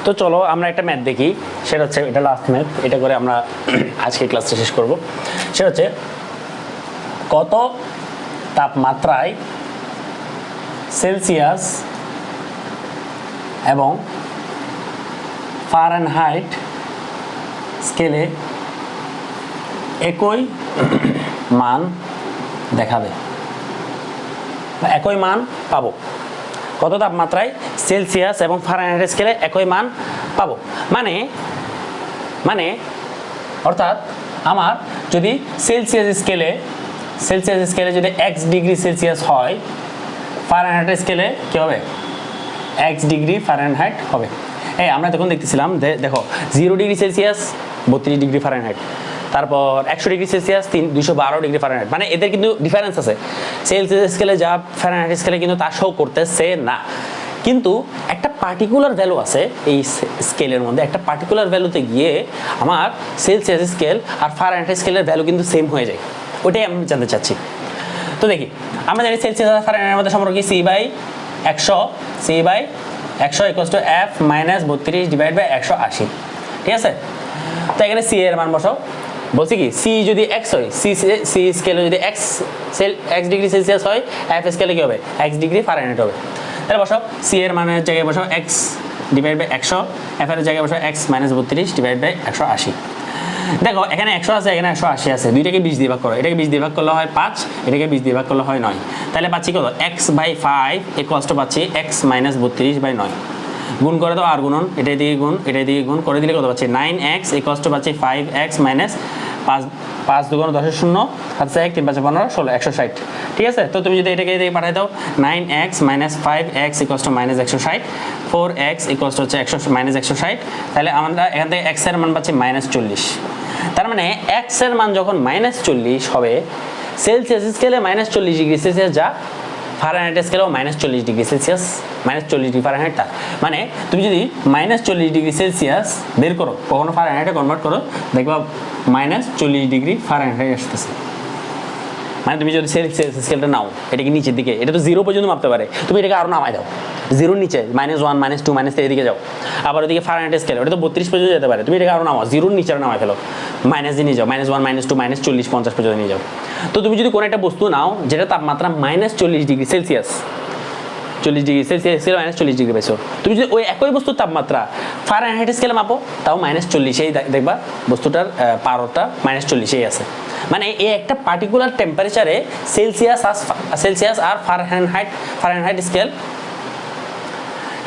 তো চলো আমরা একটা ম্যাথ দেখি, সেটা হচ্ছে এটা লাস্ট ম্যাথ, এটা করে আমরা আজকে ক্লাসটা শেষ করব। সেটা হচ্ছে কত তাপমাত্রায় সেলসিয়াস এবং ফারেনহাইট স্কেলে একই মান দেখাবে, একই মান পাবো। কত তাপমাত্রায় সেলসিয়াস এবং ফারেনহাইট স্কেলে একই মান পাবো, মানে অর্থাৎ আমার যদি সেলসিয়াস স্কেলে যদি x ডিগ্রি সেলসিয়াস হয়, ফারেনহাইট স্কেলে কি হবে, x ডিগ্রি ফারেনহাইট হবে। এই আমরা তখন দেখতেছিলাম, দেখো 0 ডিগ্রি সেলসিয়াস 32 ডিগ্রি ফারেনহাইট, তারপর 100 ডিগ্রি সেলসিয়াস 212 ডিগ্রি ফারেনহাইট, মানে এদের কিন্তু ডিফারেন্স আছে। সেলসিয়াস স্কেলে যা ফারেনহাইট স্কেলে কিন্তু তা শো করতেছে না, কিন্তু একটা পার্টিকুলার ভ্যালু আছে এই স্কেলের মধ্যে, একটা পার্টিকুলার ভ্যালুতে গিয়ে আমার সেলসিয়াস স্কেল আর ফারেনহাইট স্কেলের ভ্যালু কিন্তু সেম হয়ে যায়। ওটাই আমি জানতে চাচ্ছি। তো দেখি, আমরা জানি সেলসিয়াস আর ফারেনহাইটের মধ্যে সম্পর্ক কি, C/100 equals to F minus 32 divide by 180, ঠিক আছে। তো এখানে সি এর মান বসাও। বলছি কি, সি যদি x হয়, সি স্কেলে যদি x ডিগ্রি সেলসিয়াস হয়, F স্কেলে কি হবে, x ডিগ্রি ফারেনহাইট হবে। তাহলে বসাও, সি এর মানের জায়গায় বসাও x ডিভাইড বাই 100, F এর জায়গায় বসাও x মাইনাস 32 ডিভাইড বাই 180। দেখো এখানে 100 আছে, এখানে 180 আছে, দুইটাকে 20 দিয়ে ভাগ করো, এটাকে 20 দিয়ে ভাগ করলে হয় 5, এটাকে 20 দিয়ে ভাগ করলে হয় 9। তাহলে পাচ্ছি কত, x/5 ইকুয়ালস টু পাচ্ছি x মাইনাস 32/9। গুণ করে দাও, আর গুণন, এটাই দিয়ে গুণ করে দিলে কত পাচ্ছি, 9x ইকুয়ালস টু পাচ্ছি 5x মাইনাস 5 2 10 0 7 1 3 5 15 16 160, ঠিক আছে। তো তুমি যদি এটাকে দিয়ে পাঠাই দাও, 9x minus 5x equals to minus 160, 4x equals to হচ্ছে 100 মাইনাস 160, তাহলে আমরা এখান থেকে x এর মান পাচ্ছি মাইনাস 40। তার মানে x এর মান যখন মাইনাস 40 হবে, সেলসিয়াস স্কেলে মাইনাস 40 ডিগ্রি সেলসিয়াস, যা ফারেনহাইট স্কেলেও minus 40 degree celsius, minus 40 degree ফারেনহাইটটা, মানে তুমি যদি মাইনাস 40 ডিগ্রি সেলসিয়াস বের করো, কখনো ফারেনহাইটে কনভার্ট করো, দেখবা মাইনাস 40 ডিগ্রি ফারেনহাইট আসতেছে। মানে তুমি যদি সেলসিয়াস স্কেলটা নাও, এটাকে নিচের দিকে, এটা তো 0 পর্যন্ত মাপতে পারে, তুমি এটাকে আরো নামাই দাও, 0 নিচে -1 -2 -3 এদিকে যাও। আবার ওদিকে ফারেনহাইট স্কেল, ওটা তো 32 পর্যন্ত যেতে পারে, তুমি এটাকে আরো নামাও, 0 নিচে নামাই ফেলো, মাইনাস দিয়ে নিয়ে যাও, -1 -2 -40 50 পর্যন্ত নিয়ে যাও। তো তুমি যদি কোনো একটা বস্তু নাও যেটা তাপমাত্রা -40 ডিগ্রি সেলসিয়াস, 40 ডিগ্রি সেলসিয়াস স্কেলে -40 ডিগ্রি পাইছো, তুমি যদি ওই একই বস্তুর তাপমাত্রা ফারেনহাইট স্কেলে মাপো, তাও -40এই দেখবা বস্তুটার পারটা -40এই আছে। মানে এই একটা পার্টিকুলার টেম্পারেচারে সেলসিয়াস আর ফারেনহাইট স্কেল,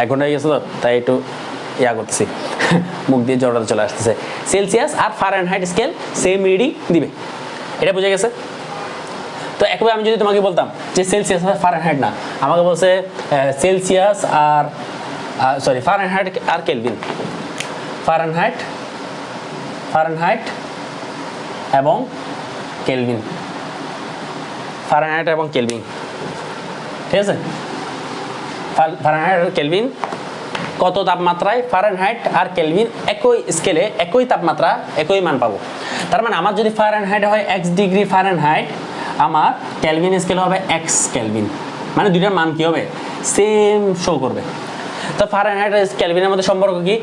1 ঘন্টা হয়ে গেছে তো তাই একটু করতেছি, মুখ দিয়ে জড়াতে চলে আসতেছে, সেলসিয়াস আর ফারেনহাইট স্কেল সেম রিডিং দিবে, এটা বুঝে গেছে। তো একবার আমি যদি তোমাকে বলতাম যে সেলসিয়াস আর ফারেনহাইট না, আমাকে বলছে সেলসিয়াস আর ফারেনহাইট আর কেলভিন, ফারেনহাইট এবং কেলভিন, ফারেনহাইট এবং কেলভিন, ঠিক আছে। ফারেনহাইট আর কেলভিন কত তাপমাত্রায় ফারেনহাইট আর কেলভিন একই স্কেলে একই তাপমাত্রা একই মান পাবো। তার মানে আমার যদি ফারেনহাইট হয় x ডিগ্রি ফারেনহাইট, আমার কেলভিন স্কেল হবে x কেলভিন, মানে দুইটার মান কি হবে, সেম শো করবে। তো ফারেনহাইট আর কেলভিনের মধ্যে সম্পর্ক কি,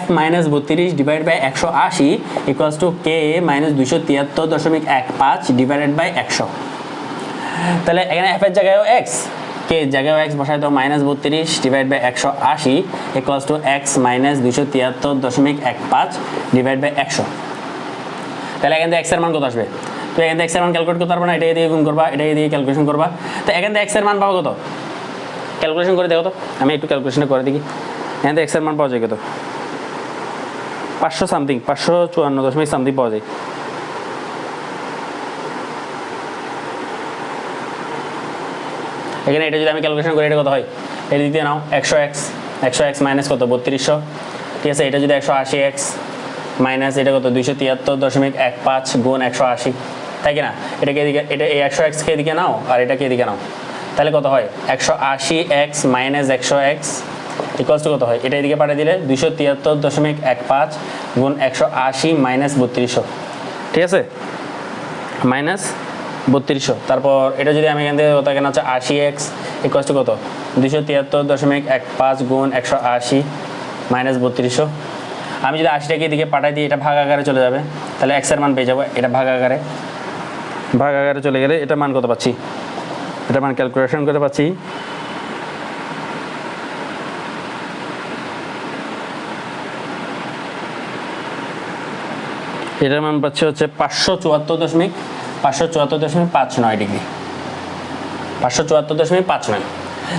F minus 32 divide by 180 equals to K minus 273.15 divided by 100। তাহলে এখানে F এর জায়গায়ও x, K এর জায়গায়ও x বসাই দাও, -32 divide by 180 equals to x minus 273.15 divide by 100। তাহলে এখান থেকে x এর মান কত আসবে, তো এখান থেকে x এর মান ক্যালকুলেট করতে পারবো না, এটা দিয়ে গুণ করবা, এটা দিয়ে ক্যালকুলেশন করবা। তো এখান থেকে x এর মান পাবো কত, ক্যালকুলেশন করে দেখো তো, আমি একটু ক্যালকুলেশনটা করে দেখি। এখান থেকে x এর মান পাওয়া যায় কত, 500 সামথিং, 554 সামথিং পাওয়া যায়। এখানে এটা যদি আমি ক্যালকুলেশন করি, এটা কত হয়, এটা দিতে নাও 100x মাইনাস কত 3200, ঠিক আছে। এটা যদি 180x মাইনাস এটা কত 273.15 গুণ 180, তাই কি না। এটাকে এদিকে, এটা এই 100x কে এদিকে নাও আর এটাকে এদিকে নাও, তাহলে কত হয় 180x minus 100x equals to কত হয়, এটা এদিকে পাঠিয়ে দিলে 273.15 গুণ 180 মাইনাস 3200, ঠিক আছে, মাইনাস 3200। তারপর এটা যদি আমি এখান থেকে কত, এখানে হচ্ছে 80x ইকুয়ালস টু কত 273.15 গুণ 180 মাইনাস 3200। আমি যদি 80টাকে এদিকে পাঠাই দিই, এটা ভাগ আকারে চলে যাবে, তাহলে এক্সের মান পেয়ে যাবো। এটা ভাগ আকারে চলে গেলে এটা মান কত পাচ্ছি, এটা মান ক্যালকুলেশন করে পাচ্ছি এটার মান পাচ্ছি হচ্ছে 574.59 ডিগ্রি, 574.59।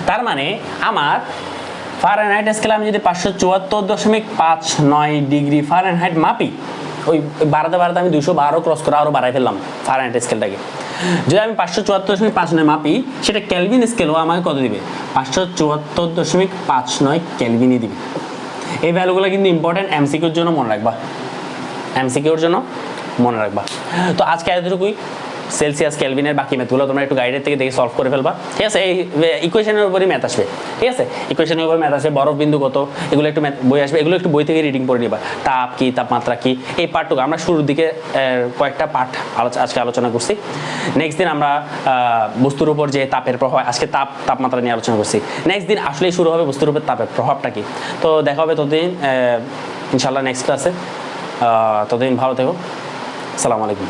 তার মানে আমার ফারেনহাইট স্কেলে আমি যদি 574.59 ডিগ্রি ফারেনহাইট মাপি, ওই বাড়াতে আমি 212 ক্রস করে আরও বাড়াই ফেললাম ফারেনহাইট স্কেলটাকে। যদি আমি 574.59 মাপি, সেটা ক্যালভিন স্কেলও আমাকে কত দিবে, 574.59 ক্যালভিনই দিবে। এই ভ্যালুগুলো কিন্তু ইম্পর্টেন্ট, এমসিকিউর জন্য মনে রাখবা, এমসিকিউর জন্য মনে রাখবা। তো আজকে এতটুকুই। সেলসিয়াস ক্যালভিনের বাকি ম্যাথগুলো তোমরা একটু গাইডের থেকে দেখে সলভ করে ফেলবা, ঠিক আছে? এই ইকুয়েশনের উপরই ম্যাথ আসবে, ঠিক আছে? ইকুয়েশনের উপর ম্যাথ আসবে, বরফ বিন্দু কত, এগুলো একটু বই আসবে, এগুলো একটু বই থেকে রিডিং করে নিবা। তাপ কি, তাপমাত্রা কি, এই পার্টটুকু আমরা শুরুর দিকে কয়েকটা পার্ট আজকে আলোচনা করছি। নেক্সট দিন আমরা বস্তুর উপর যে তাপের প্রভাব, আজকে তাপমাত্রা নিয়ে আলোচনা করছি। নেক্সট দিন আসলেই শুরু হবে বস্তুর উপর তাপের প্রভাবটা কি। তো দেখা হবে ততদিন ইনশাল্লাহ নেক্সট ক্লাসে। ততদিন ভালো থেকো, আসসালামু আলাইকুম।